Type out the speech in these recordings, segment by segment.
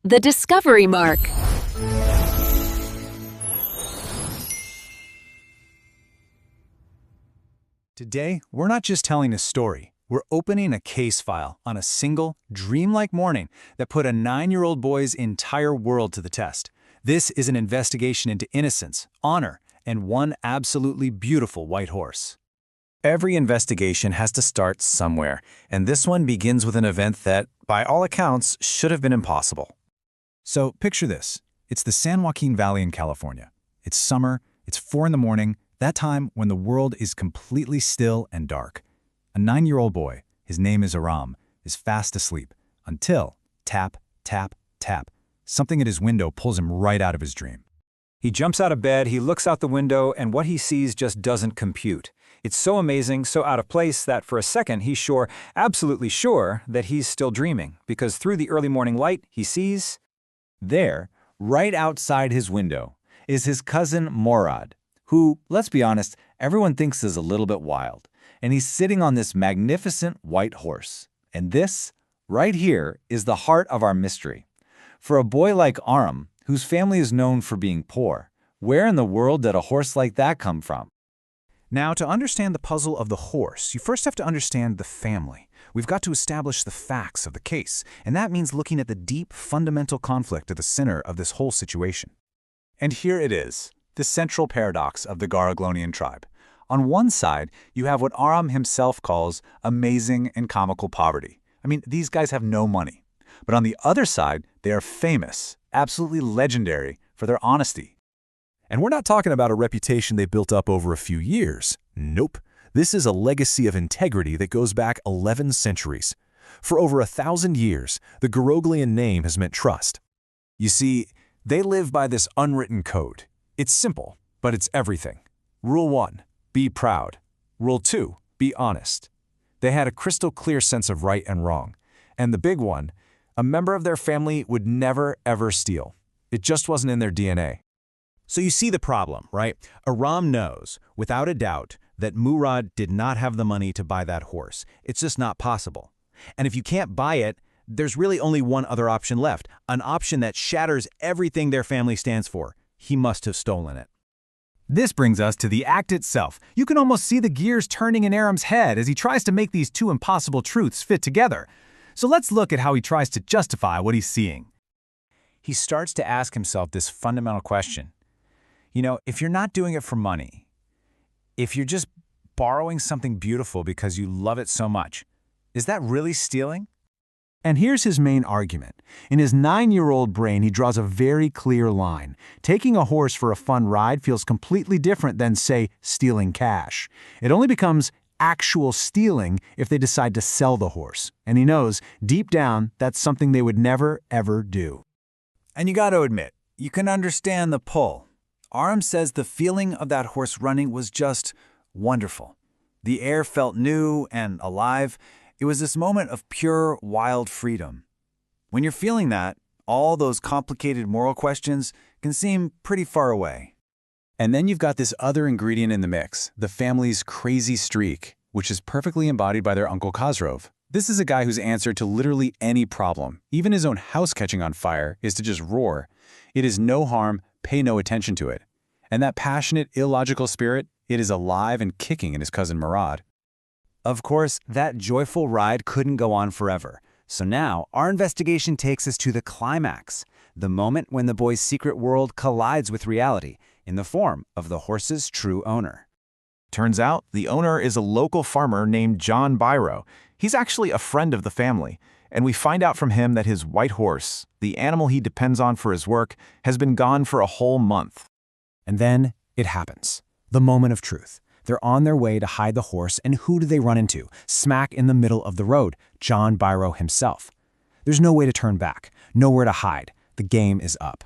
The Discovery Mark. Today, we're not just telling a story. We're opening a case file on a single, dreamlike morning that put a 9-year-old boy's entire world to the test. This is an investigation into innocence, honor, and one absolutely beautiful white horse. Every investigation has to start somewhere, and this one begins with an event that, by all accounts, should have been impossible. So picture this. It's the San Joaquin Valley in California. It's summer, it's 4 in the morning, that time when the world is completely still and dark. A 9-year-old boy, his name is Aram, is fast asleep until, tap, tap, tap, something at his window pulls him right out of his dream. He jumps out of bed, he looks out the window, and what he sees just doesn't compute. It's so amazing, so out of place that for a second he's sure, absolutely sure, that he's still dreaming, because through the early morning light he sees, there, right outside his window, is his cousin Morad, who, let's be honest, everyone thinks is a little bit wild. And he's sitting on this magnificent white horse. And this, right here, is the heart of our mystery. For a boy like Aram, whose family is known for being poor, where in the world did a horse like that come from? Now, to understand the puzzle of the horse, you first have to understand the family. We've got to establish the facts of the case, and that means looking at the deep, fundamental conflict at the center of this whole situation. And here it is, the central paradox of the Garaglonian tribe. On one side, you have what Aram himself calls amazing and comical poverty. I mean, these guys have no money. But on the other side, they are famous, absolutely legendary for their honesty. And we're not talking about a reputation they built up over a few years. Nope. This is a legacy of integrity that goes back 11 centuries. For over 1,000 years, the Garaglian name has meant trust. You see, they live by this unwritten code. It's simple, but it's everything. Rule 1, be proud. Rule 2, be honest. They had a crystal clear sense of right and wrong. And the big one, a member of their family would never, ever steal. It just wasn't in their DNA. So you see the problem, right? Aram knows, without a doubt, that Murad did not have the money to buy that horse. It's just not possible. And if you can't buy it, there's really only one other option left, an option that shatters everything their family stands for. He must have stolen it. This brings us to the act itself. You can almost see the gears turning in Aram's head as he tries to make these two impossible truths fit together. So let's look at how he tries to justify what he's seeing. He starts to ask himself this fundamental question. You know, if you're not doing it for money, if you're just borrowing something beautiful because you love it so much, is that really stealing? And here's his main argument. In his 9-year-old brain, he draws a very clear line. Taking a horse for a fun ride feels completely different than, say, stealing cash. It only becomes actual stealing if they decide to sell the horse. And he knows, deep down, that's something they would never, ever do. And you got to admit, you can understand the pull. Aram says the feeling of that horse running was just wonderful. The air felt new and alive. It was this moment of pure, wild freedom. When you're feeling that, all those complicated moral questions can seem pretty far away. And then you've got this other ingredient in the mix, the family's crazy streak, which is perfectly embodied by their Uncle Khosrov. This is a guy whose answer to literally any problem, even his own house catching on fire, is to just roar. It is no harm, pay no attention to it. And that passionate, illogical spirit, it is alive and kicking in his cousin Murad. Of course, that joyful ride couldn't go on forever. So now, our investigation takes us to the climax, the moment when the boy's secret world collides with reality, in the form of the horse's true owner. Turns out, the owner is a local farmer named John Biro. He's actually a friend of the family, and we find out from him that his white horse, the animal he depends on for his work, has been gone for a whole month. And then it happens. The moment of truth. They're on their way to hide the horse, and who do they run into? Smack in the middle of the road, John Biro himself. There's no way to turn back, nowhere to hide. The game is up.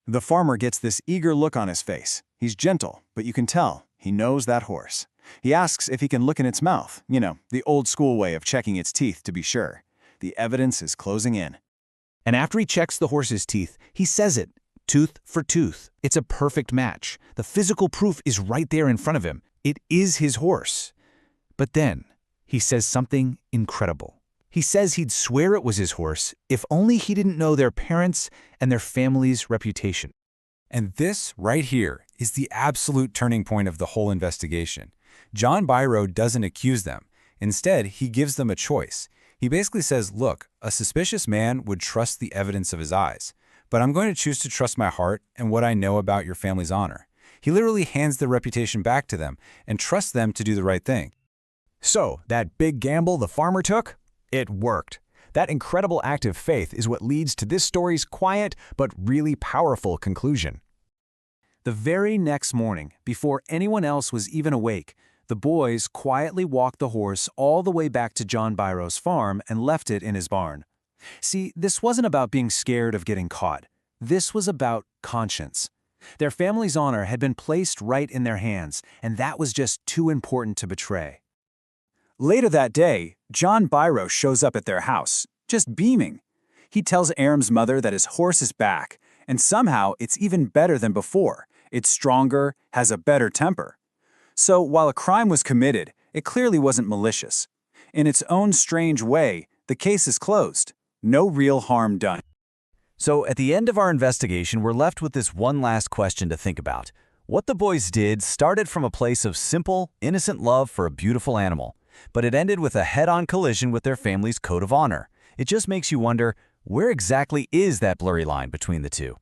The farmer gets this eager look on his face. He's gentle, but you can tell he knows that horse. He asks if he can look in its mouth, you know, the old school way of checking its teeth to be sure. The evidence is closing in. And after he checks the horse's teeth, he says it, tooth for tooth. It's a perfect match. The physical proof is right there in front of him. It is his horse. But then, he says something incredible. He says he'd swear it was his horse if only he didn't know their parents and their family's reputation. And this, right here, is the absolute turning point of the whole investigation. John Biro doesn't accuse them. Instead, he gives them a choice. He basically says, look, a suspicious man would trust the evidence of his eyes, but I'm going to choose to trust my heart and what I know about your family's honor. He literally hands their reputation back to them and trusts them to do the right thing. So, that big gamble the farmer took? It worked. That incredible act of faith is what leads to this story's quiet but really powerful conclusion. The very next morning, before anyone else was even awake, the boys quietly walked the horse all the way back to John Biro's farm and left it in his barn. See, this wasn't about being scared of getting caught. This was about conscience. Their family's honor had been placed right in their hands, and that was just too important to betray. Later that day, John Biro shows up at their house, just beaming. He tells Aram's mother that his horse is back, and somehow it's even better than before. It's stronger, has a better temper. So while a crime was committed, it clearly wasn't malicious. In its own strange way, the case is closed. No real harm done. So at the end of our investigation, we're left with this one last question to think about. What the boys did started from a place of simple, innocent love for a beautiful animal, but it ended with a head-on collision with their family's code of honor. It just makes you wonder, where exactly is that blurry line between the two?